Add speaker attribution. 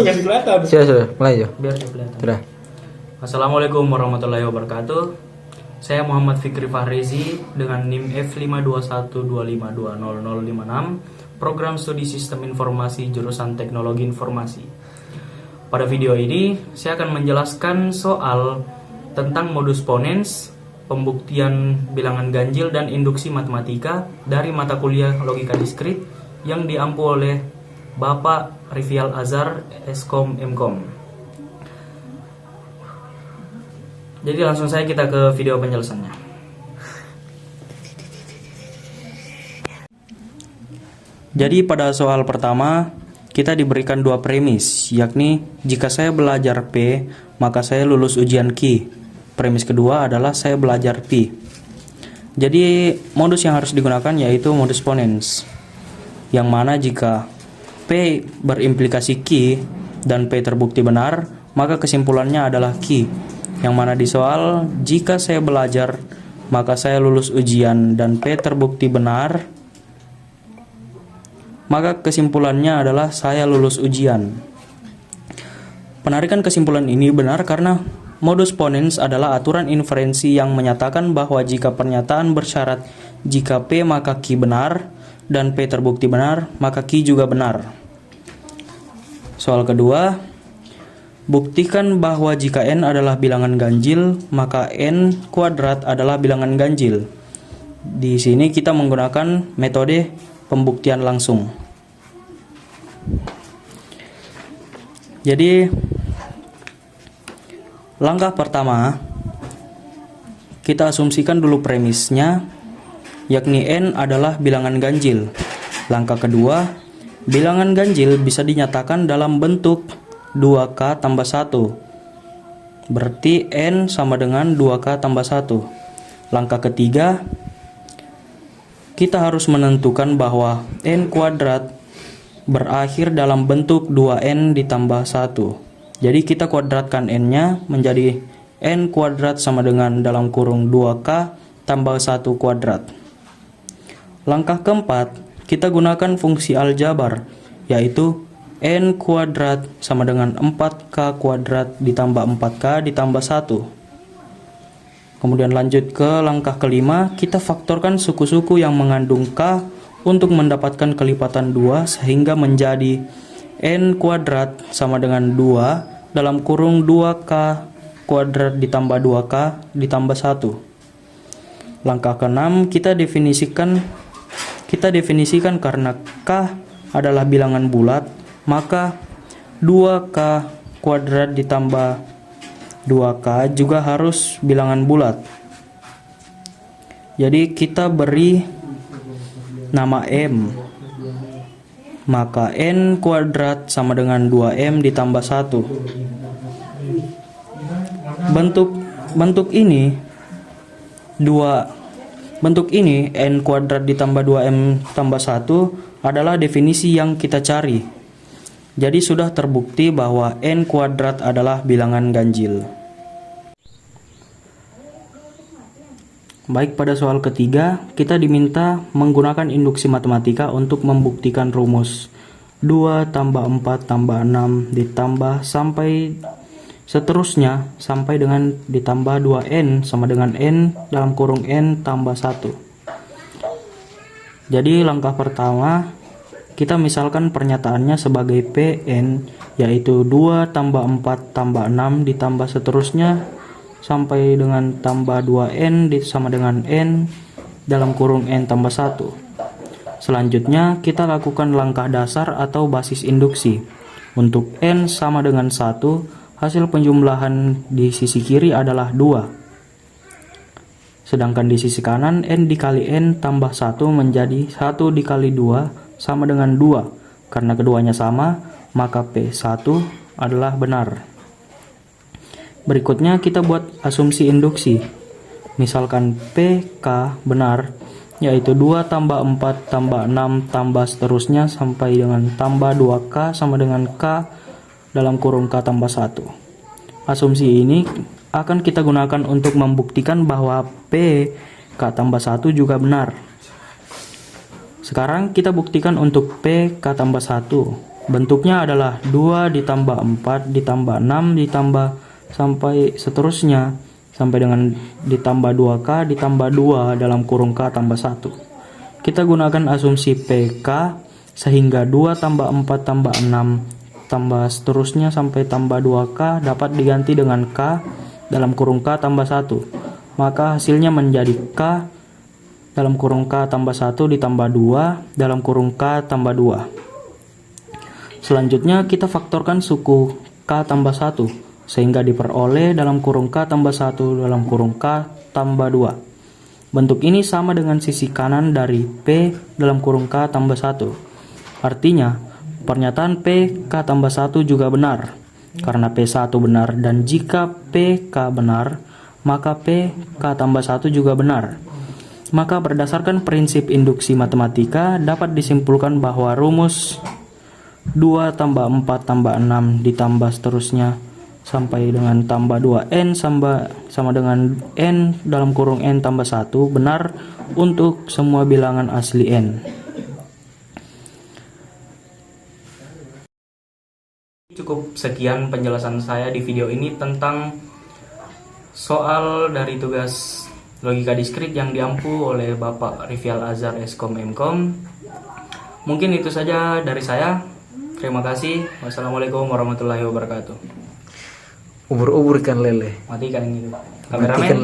Speaker 1: Kasih kelihatan.
Speaker 2: Sudah, mulai ya.
Speaker 1: Biar kelihatan.
Speaker 2: Sudah.
Speaker 1: Assalamualaikum warahmatullahi wabarakatuh. Saya Muhammad Fikri Fahrezi dengan NIM F52125200056, Program Studi Sistem Informasi Jurusan Teknologi Informasi. Pada video ini, saya akan menjelaskan soal tentang modus ponens, pembuktian bilangan ganjil dan induksi matematika dari mata kuliah Logika Diskrit yang diampu oleh Bapak Rivial Azhar, Eskom Mkom. Jadi langsung saja kita ke video penjelasannya. Jadi pada soal pertama, kita diberikan dua premis, yakni jika saya belajar P, maka saya lulus ujian Q. Premis kedua adalah saya belajar Pi. Jadi modus yang harus digunakan yaitu modus ponens, yang mana jika P berimplikasi Q dan P terbukti benar, maka kesimpulannya adalah Q. Yang mana di soal, jika saya belajar, maka saya lulus ujian dan P terbukti benar, maka kesimpulannya adalah saya lulus ujian. Penarikan kesimpulan ini benar karena modus ponens adalah aturan inferensi yang menyatakan bahwa jika pernyataan bersyarat jika P maka Q benar dan P terbukti benar, maka Q juga benar. Soal kedua, buktikan bahwa jika N adalah bilangan ganjil, maka N kuadrat adalah bilangan ganjil. Di sini kita menggunakan metode pembuktian langsung. Jadi langkah pertama, kita asumsikan dulu premisnya, yakni N adalah bilangan ganjil. Langkah kedua, bilangan ganjil bisa dinyatakan dalam bentuk 2K tambah 1. Berarti N sama dengan 2K tambah 1. Langkah ketiga, kita harus menentukan bahwa N kuadrat berakhir dalam bentuk 2N ditambah 1. Jadi kita kuadratkan N-nya menjadi N kuadrat sama dengan dalam kurung 2K tambah 1 kuadrat. Langkah keempat, kita gunakan fungsi aljabar, yaitu N kuadrat sama dengan 4K kuadrat ditambah 4K ditambah 1. Kemudian lanjut ke langkah kelima, kita faktorkan suku-suku yang mengandung K untuk mendapatkan kelipatan 2 sehingga menjadi N kuadrat sama dengan 2 dalam kurung 2K kuadrat ditambah 2K ditambah 1. Langkah keenam, kita definisikan karena K adalah bilangan bulat, maka 2K kuadrat ditambah 2K juga harus bilangan bulat. Jadi kita beri nama M, maka N kuadrat sama dengan 2M ditambah 1. Bentuk ini N kuadrat ditambah 2M tambah 1 adalah definisi yang kita cari. Jadi sudah terbukti bahwa N kuadrat adalah bilangan ganjil. Baik, pada soal ketiga, kita diminta menggunakan induksi matematika untuk membuktikan rumus 2 tambah 4 tambah 6 ditambah sampai seterusnya sampai dengan ditambah 2N sama dengan N dalam kurung N tambah 1. Jadi langkah pertama, kita misalkan pernyataannya sebagai Pn, yaitu 2 tambah 4 tambah 6 ditambah seterusnya sampai dengan tambah 2N sama dengan N dalam kurung N tambah 1. Selanjutnya kita lakukan langkah dasar atau basis induksi. Untuk N sama dengan 1, hasil penjumlahan di sisi kiri adalah 2. Sedangkan di sisi kanan N dikali N tambah 1 menjadi 1 dikali 2 sama dengan 2. Karena keduanya sama, maka P1 adalah benar. Berikutnya kita buat asumsi induksi. Misalkan PK benar, yaitu 2 tambah 4 tambah 6 tambah seterusnya sampai dengan tambah 2K sama dengan K dalam kurung K tambah 1. Asumsi ini akan kita gunakan untuk membuktikan bahwa P K tambah 1 juga benar. Sekarang kita buktikan untuk P K tambah 1. Bentuknya adalah 2 ditambah 4 ditambah 6 ditambah sampai seterusnya, sampai dengan ditambah 2K ditambah 2 dalam kurung K tambah 1. Kita gunakan asumsi PK sehingga 2 tambah 4 tambah 6 tambah seterusnya sampai tambah 2K dapat diganti dengan K dalam kurung K tambah 1. Maka hasilnya menjadi K dalam kurung K tambah 1 ditambah 2 dalam kurung K tambah 2. Selanjutnya kita faktorkan suku K tambah 1 sehingga diperoleh dalam kurung K tambah 1 dalam kurung K tambah 2. Bentuk ini sama dengan sisi kanan dari P dalam kurung K tambah 1. Artinya, pernyataan P K tambah 1 juga benar, karena P1 benar, dan jika PK benar, maka P K tambah 1 juga benar. Maka berdasarkan prinsip induksi matematika, dapat disimpulkan bahwa rumus 2 tambah 4 tambah 6 ditambah seterusnya sampai dengan tambah 2N sama dengan N dalam kurung N tambah 1 benar untuk semua bilangan asli N. Cukup sekian penjelasan saya di video ini tentang soal dari tugas logika diskrit yang diampu oleh Bapak Rivial Azhar Eskom Mkom. Mungkin itu saja dari saya. Terima kasih. Wassalamualaikum warahmatullahi wabarakatuh.
Speaker 2: Ubur-ubur ikan lele.
Speaker 1: Matikan gitu.
Speaker 2: Matikan
Speaker 1: Kameramen.